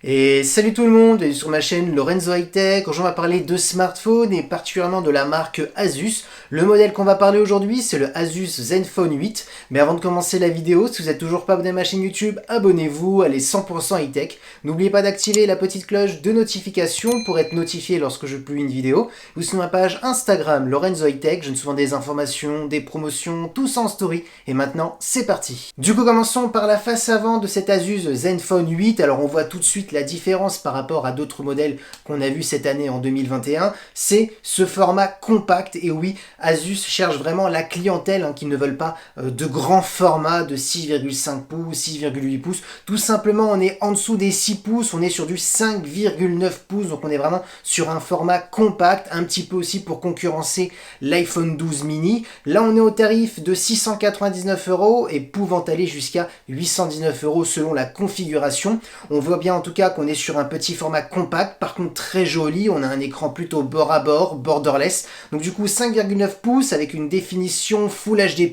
Et salut tout le monde, bienvenue sur ma chaîne Lorenzo High Tech. Aujourd'hui on va parler de smartphones et particulièrement de la marque Asus. Le modèle qu'on va parler aujourd'hui c'est le Asus Zenfone 8. Mais avant de commencer la vidéo, si vous n'êtes toujours pas abonné à ma chaîne YouTube, abonnez-vous, elle est 100% high tech. N'oubliez pas d'activer la petite cloche de notification pour être notifié lorsque je publie une vidéo. Ou sur ma page Instagram Lorenzo High Tech, je donne souvent des informations, des promotions, tout ça en story. Et maintenant c'est parti. Du coup commençons par la face avant de cet Asus Zenfone 8. Alors on voit tout de suite la différence par rapport à d'autres modèles qu'on a vu cette année en 2021, c'est ce format compact. Et oui, Asus cherche vraiment la clientèle qui ne veulent pas de grands formats de 6,5 pouces, 6,8 pouces. Tout simplement, on est en dessous des 6 pouces, on est sur du 5,9 pouces, donc on est vraiment sur un format compact, un petit peu aussi pour concurrencer l'iPhone 12 mini. Là, on est au tarif de 699 € et pouvant aller jusqu'à 819 € selon la configuration. On voit bien en tout cas qu'on est sur un petit format compact, par contre très joli, on a un écran plutôt bord à bord, borderless, donc du coup 5,9 pouces avec une définition Full HD+,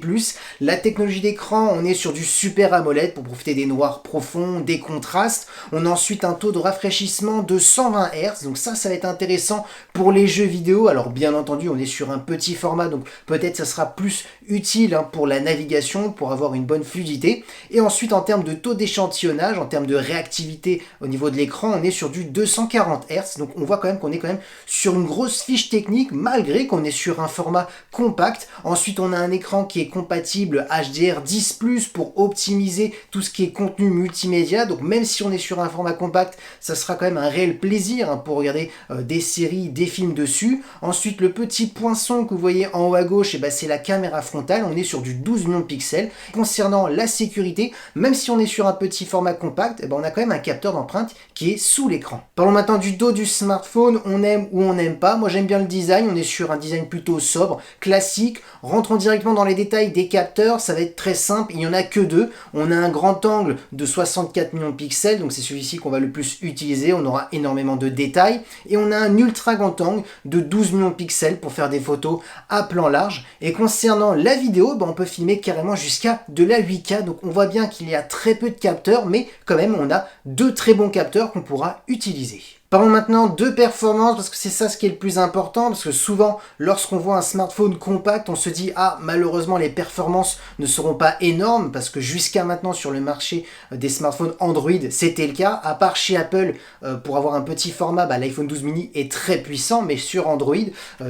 la technologie d'écran, on est sur du Super AMOLED pour profiter des noirs profonds, des contrastes, on a ensuite un taux de rafraîchissement de 120 Hz, donc ça va être intéressant pour les jeux vidéo. Alors bien entendu on est sur un petit format, donc peut-être ça sera plus utile pour la navigation, pour avoir une bonne fluidité, et ensuite en termes de taux d'échantillonnage, en termes de réactivité au niveau de l'écran, on est sur du 240 Hz, donc on voit quand même qu'on est quand même sur une grosse fiche technique, malgré qu'on est sur un format compact. Ensuite, on a un écran qui est compatible HDR10+, pour optimiser tout ce qui est contenu multimédia, donc même si on est sur un format compact, ça sera quand même un réel plaisir pour regarder des séries, des films dessus. Ensuite, le petit poinçon que vous voyez en haut à gauche, c'est la caméra frontale, on est sur du 12 millions de pixels. Concernant la sécurité, même si on est sur un petit format compact, on a quand même un capteur d'empreinte qui est sous l'écran. Parlons maintenant du dos du smartphone, on aime ou on n'aime pas. Moi j'aime bien le design, on est sur un design plutôt sobre, classique. Rentrons directement dans les détails des capteurs, ça va être très simple, il n'y en a que deux. On a un grand angle de 64 millions de pixels, donc c'est celui-ci qu'on va le plus utiliser, on aura énormément de détails. Et on a un ultra grand angle de 12 millions de pixels pour faire des photos à plan large. Et concernant la vidéo, on peut filmer carrément jusqu'à de la 8K, donc on voit bien qu'il y a très peu de capteurs, mais quand même on a deux très bons capteurs qu'on pourra utiliser. Parlons maintenant de performance, parce que c'est ça ce qui est le plus important, parce que souvent, lorsqu'on voit un smartphone compact, on se dit « Ah, malheureusement, les performances ne seront pas énormes », parce que jusqu'à maintenant, sur le marché des smartphones Android, c'était le cas. À part chez Apple, pour avoir un petit format, l'iPhone 12 mini est très puissant, mais sur Android,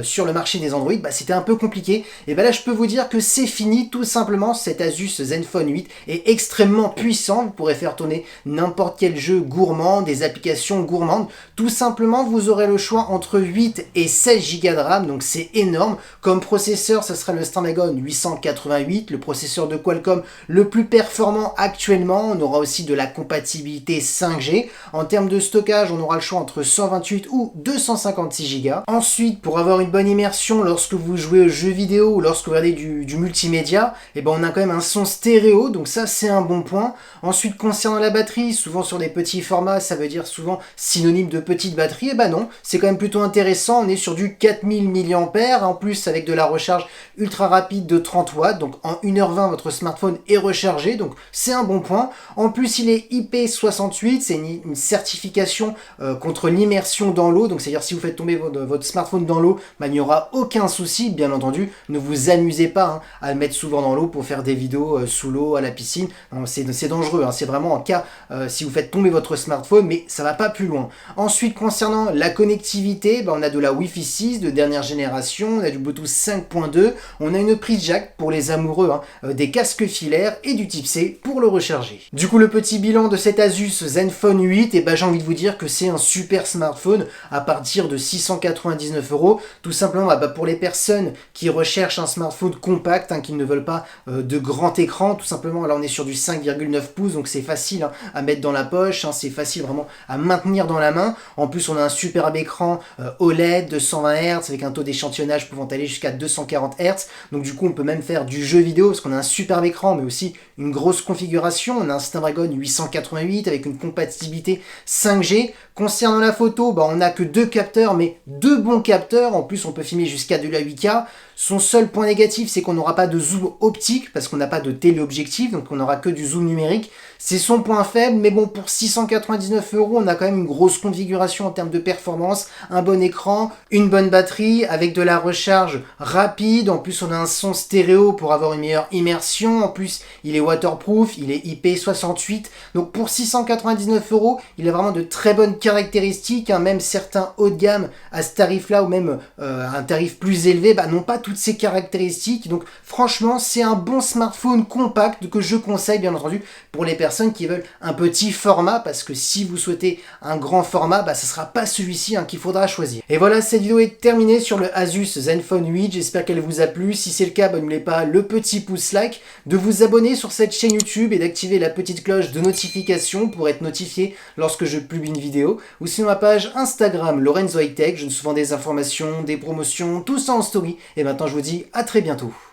sur le marché des Android, c'était un peu compliqué. Et là, je peux vous dire que c'est fini, tout simplement. Cet Asus Zenfone 8 est extrêmement puissant. Vous pourrez faire tourner n'importe quel jeu gourmand, des applications gourmandes. Tout simplement, vous aurez le choix entre 8 et 16 Go de RAM, donc c'est énorme. Comme processeur, ce sera le Snapdragon 888, le processeur de Qualcomm le plus performant actuellement. On aura aussi de la compatibilité 5G. En termes de stockage, on aura le choix entre 128 ou 256 Go. Ensuite, pour avoir une bonne immersion lorsque vous jouez aux jeux vidéo ou lorsque vous regardez du multimédia, on a quand même un son stéréo, donc ça c'est un bon point. Ensuite, concernant la batterie, souvent sur des petits formats, ça veut dire souvent synonyme de petite batterie. Non, c'est quand même plutôt intéressant, on est sur du 4000 mAh, en plus avec de la recharge ultra rapide de 30 watts, donc en 1h20 votre smartphone est rechargé, donc c'est un bon point. En plus il est IP68, c'est une certification contre l'immersion dans l'eau, donc c'est à dire si vous faites tomber votre smartphone dans l'eau, il n'y aura aucun souci. Bien entendu, ne vous amusez pas à le mettre souvent dans l'eau pour faire des vidéos sous l'eau, à la piscine, c'est dangereux, c'est vraiment en cas si vous faites tomber votre smartphone, mais ça va pas plus loin. Ensuite, concernant la connectivité, on a de la Wi-Fi 6 de dernière génération, on a du Bluetooth 5.2, on a une prise jack pour les amoureux des casques filaires et du type C pour le recharger. Du coup, le petit bilan de cet Asus Zenfone 8, j'ai envie de vous dire que c'est un super smartphone à partir de 699 €. Tout simplement, pour les personnes qui recherchent un smartphone compact, qui ne veulent pas de grand écran, tout simplement, là on est sur du 5,9 pouces, donc c'est facile à mettre dans la poche, c'est facile vraiment à maintenir dans la main. En plus, on a un superbe écran OLED de 120 Hz avec un taux d'échantillonnage pouvant aller jusqu'à 240 Hz. Donc du coup, on peut même faire du jeu vidéo parce qu'on a un superbe écran, mais aussi une grosse configuration. On a un Snapdragon 888 avec une compatibilité 5G. Concernant la photo, on n'a que 2 capteurs, mais 2 bons capteurs. En plus, on peut filmer jusqu'à de la 8K. Son seul point négatif, c'est qu'on n'aura pas de zoom optique parce qu'on n'a pas de téléobjectif, donc on n'aura que du zoom numérique. C'est son point faible, mais bon, pour 699 €, on a quand même une grosse configuration en termes de performance, un bon écran, une bonne batterie, avec de la recharge rapide. En plus, on a un son stéréo pour avoir une meilleure immersion. En plus, il est waterproof, il est IP68. Donc pour 699 €, il a vraiment de très bonnes caractéristiques. Même certains haut de gamme à ce tarif-là, ou même un tarif plus élevé, n'ont pas toutes ces caractéristiques. Donc franchement, c'est un bon smartphone compact que je conseille bien entendu pour les personnes qui veulent un petit format, parce que si vous souhaitez un grand format, ce sera pas celui-ci qu'il faudra choisir. Et voilà, cette vidéo est terminée sur le Asus Zenfone 8. J'espère qu'elle vous a plu. Si c'est le cas, n'oubliez pas le petit pouce like, de vous abonner sur cette chaîne YouTube et d'activer la petite cloche de notification pour être notifié lorsque je publie une vidéo, ou sinon ma page Instagram Lorenzo High Tech. Je donne souvent des informations, des promotions, tout ça en story. Et maintenant je vous dis à très bientôt.